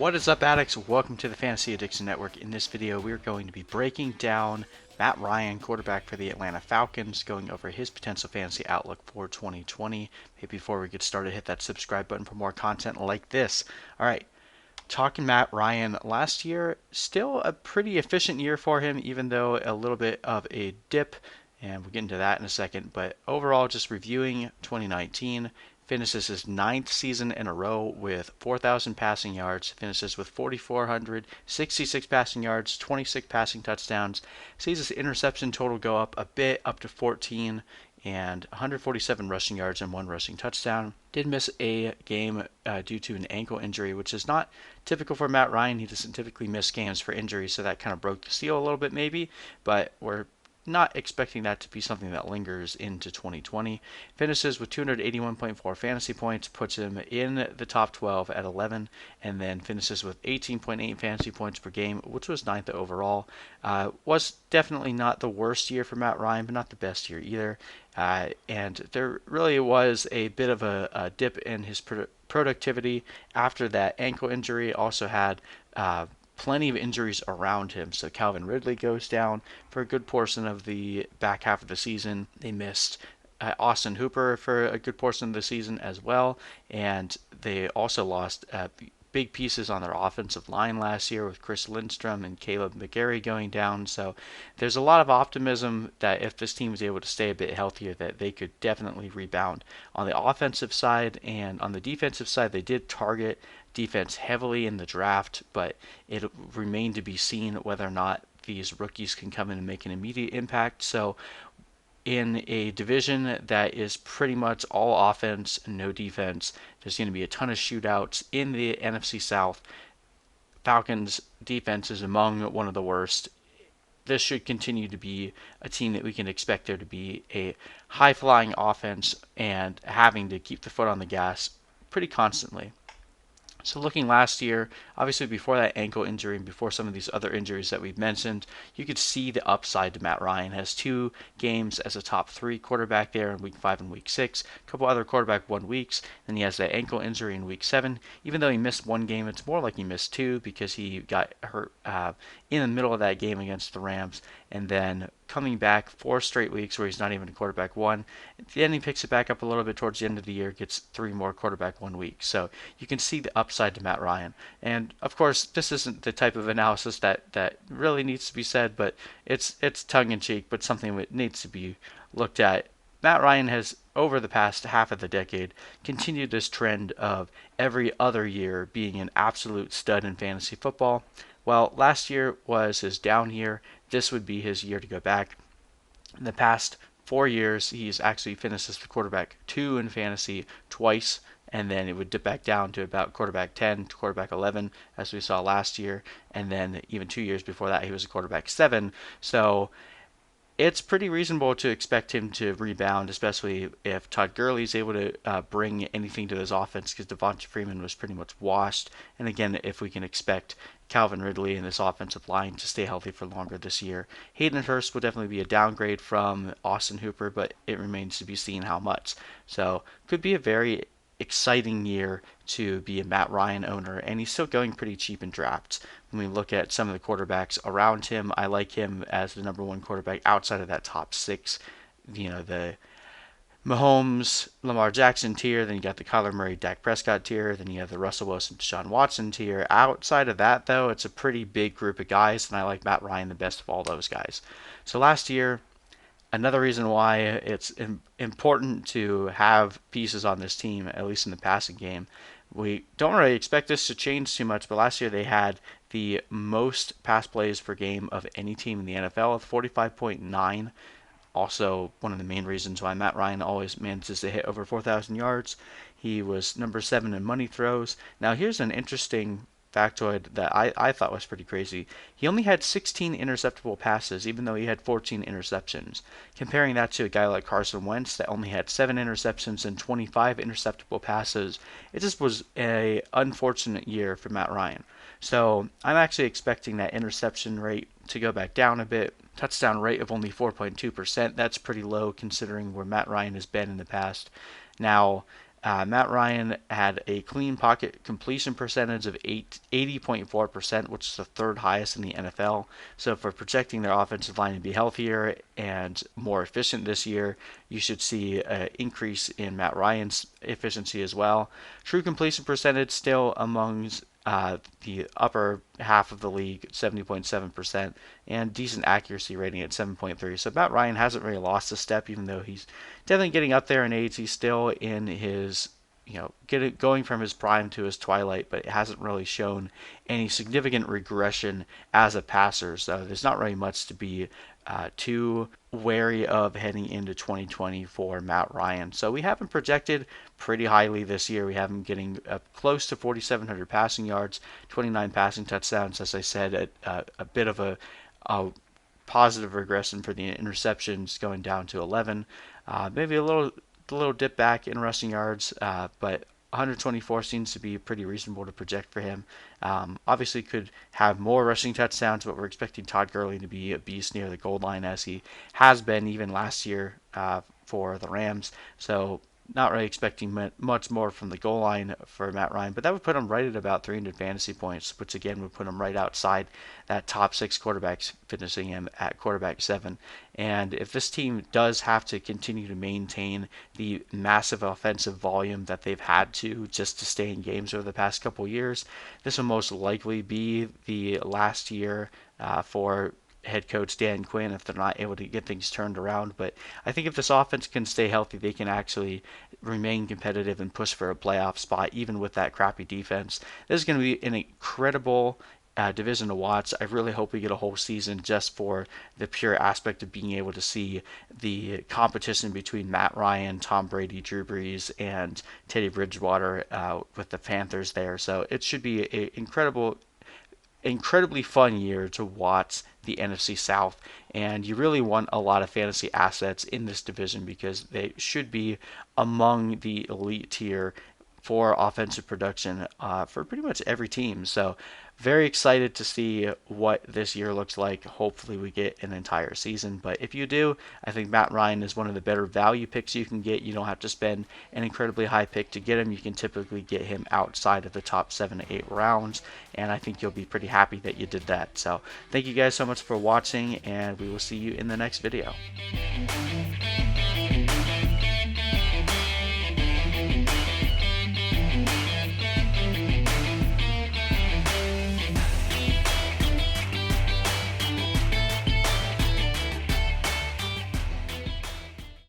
What is up, addicts? Welcome to the Fantasy Addiction Network. In this video, we're going to be breaking down Matt Ryan, quarterback for the Atlanta Falcons, going over his potential fantasy outlook for 2020. Hey, before we get started, hit that subscribe button for more content like this. All right, talking Matt Ryan, last year, still a pretty efficient year for him, even though a little bit of a dip, and we'll get into that in a second. But overall, just reviewing 2019, finishes his 9th season in a row with 4,000 passing yards, finishes with 4,466 passing yards, 26 passing touchdowns, sees his interception total go up a bit, up to 14, and 147 rushing yards and 1 rushing touchdown. Did miss a game due to an ankle injury, which is not typical for Matt Ryan. He doesn't typically miss games for injury, so that kind of broke the seal a little bit maybe, but we're not expecting that to be something that lingers into 2020. Finishes with 281.4 fantasy points, puts him in the top 12 at 11, and then finishes with 18.8 fantasy points per game, which was 9th overall. Was definitely not the worst year for Matt Ryan, but not the best year either. And there really was a bit of a dip in his productivity after that ankle injury. Also had plenty of injuries around him. So Calvin Ridley goes down for a good portion of the back half of the season. They missed Austin Hooper for a good portion of the season as well. And they also lost big pieces on their offensive line last year with Chris Lindstrom and Caleb McGarry going down. So there's a lot of optimism that if this team is able to stay a bit healthier, that they could definitely rebound. On the offensive side and on the defensive side, they did target defense heavily in the draft, but it remained to be seen whether or not these rookies can come in and make an immediate impact. So in a division that is pretty much all offense and no defense, there's going to be a ton of shootouts in the NFC South. Falcons defense is among one of the worst. This should continue to be a team that we can expect there to be a high-flying offense and having to keep the foot on the gas pretty constantly. So looking last year, obviously before that ankle injury and before some of these other injuries that we've mentioned, you could see the upside to Matt Ryan. Has 2 games as a top 3 quarterback there in week 5 and week 6, a couple other quarterback 1 weeks, and he has that ankle injury in week 7. Even though he missed 1 game, it's more like he missed 2 because he got hurt in the middle of that game against the Rams, and then coming back 4 straight weeks where he's not even a quarterback 1. Then he picks it back up a little bit towards the end of the year, gets 3 more quarterback 1 week. So you can see the upside to Matt Ryan. And of course, this isn't the type of analysis that really needs to be said, but it's tongue-in-cheek, but something that needs to be looked at. Matt Ryan has, over the past half of the decade, continued this trend of every other year being an absolute stud in fantasy football. Well, last year was his down year. This would be his year to go back. In the past 4 years, he's actually finished as the quarterback 2 in fantasy twice, and then it would dip back down to about quarterback 10 to quarterback 11, as we saw last year, and then even 2 years before that, he was a quarterback 7. So it's pretty reasonable to expect him to rebound, especially if Todd Gurley is able to bring anything to this offense, because Devonta Freeman was pretty much washed. And again, if we can expect Calvin Ridley and this offensive line to stay healthy for longer this year. Hayden Hurst will definitely be a downgrade from Austin Hooper, but it remains to be seen how much. So could be a very exciting year to be a Matt Ryan owner, and he's still going pretty cheap in drafts. When we look at some of the quarterbacks around him, I like him as the number 1 quarterback outside of that top 6. The Mahomes, Lamar Jackson tier, then you got the Kyler Murray, Dak Prescott tier, then you have the Russell Wilson, Deshaun Watson tier. Outside of that, though, it's a pretty big group of guys, and I like Matt Ryan the best of all those guys. So last year, another reason why it's important to have pieces on this team, at least in the passing game. We don't really expect this to change too much, but last year they had the most pass plays per game of any team in the NFL, 45.9. Also, one of the main reasons why Matt Ryan always manages to hit over 4,000 yards. He was number 7 in money throws. Now, here's an interesting factoid that I thought was pretty crazy. He only had 16 interceptable passes, even though he had 14 interceptions. Comparing that to a guy like Carson Wentz that only had 7 interceptions and 25 interceptable passes, it just was an unfortunate year for Matt Ryan. So I'm actually expecting that interception rate to go back down a bit. Touchdown rate of only 4.2%. That's pretty low considering where Matt Ryan has been in the past. Now, Matt Ryan had a clean pocket completion percentage of 80.4%, which is the third highest in the NFL. So for projecting their offensive line to be healthier and more efficient this year, you should see an increase in Matt Ryan's efficiency as well. True completion percentage still among the upper half of the league, 70.7%, and decent accuracy rating at 7.3. So Matt Ryan hasn't really lost a step, even though he's definitely getting up there in age. He's still in his, going from his prime to his twilight, but it hasn't really shown any significant regression as a passer. So there's not really much to be too wary of heading into 2020 for Matt Ryan. So we have him projected pretty highly this year. We have him getting close to 4,700 passing yards, 29 passing touchdowns. As I said, a bit of a positive regression for the interceptions, going down to 11. Maybe a little dip back in rushing yards, but 124 seems to be pretty reasonable to project for him. Obviously could have more rushing touchdowns, but we're expecting Todd Gurley to be a beast near the goal line, as he has been even last year for the Rams. So not really expecting much more from the goal line for Matt Ryan, but that would put him right at about 300 fantasy points, which again would put him right outside that top 6 quarterbacks, finishing him at quarterback 7. And if this team does have to continue to maintain the massive offensive volume that they've had to just to stay in games over the past couple years, this will most likely be the last year for head coach Dan Quinn if they're not able to get things turned around. But I think if this offense can stay healthy, they can actually remain competitive and push for a playoff spot, even with that crappy defense. This is going to be an incredible division to watch. I really hope we get a whole season just for the pure aspect of being able to see the competition between Matt Ryan, Tom Brady, Drew Brees, and Teddy Bridgewater with the Panthers there. So it should be an incredibly fun year to watch the NFC South, and you really want a lot of fantasy assets in this division because they should be among the elite tier for offensive production for pretty much every team. So very excited to see what this year looks like. Hopefully we get an entire season, but if you do, I think Matt Ryan is one of the better value picks you can get. You don't have to spend an incredibly high pick to get him. You can typically get him outside of the top 7 to 8 rounds, and I think you'll be pretty happy that you did that. So thank you guys so much for watching, and we will see you in the next video.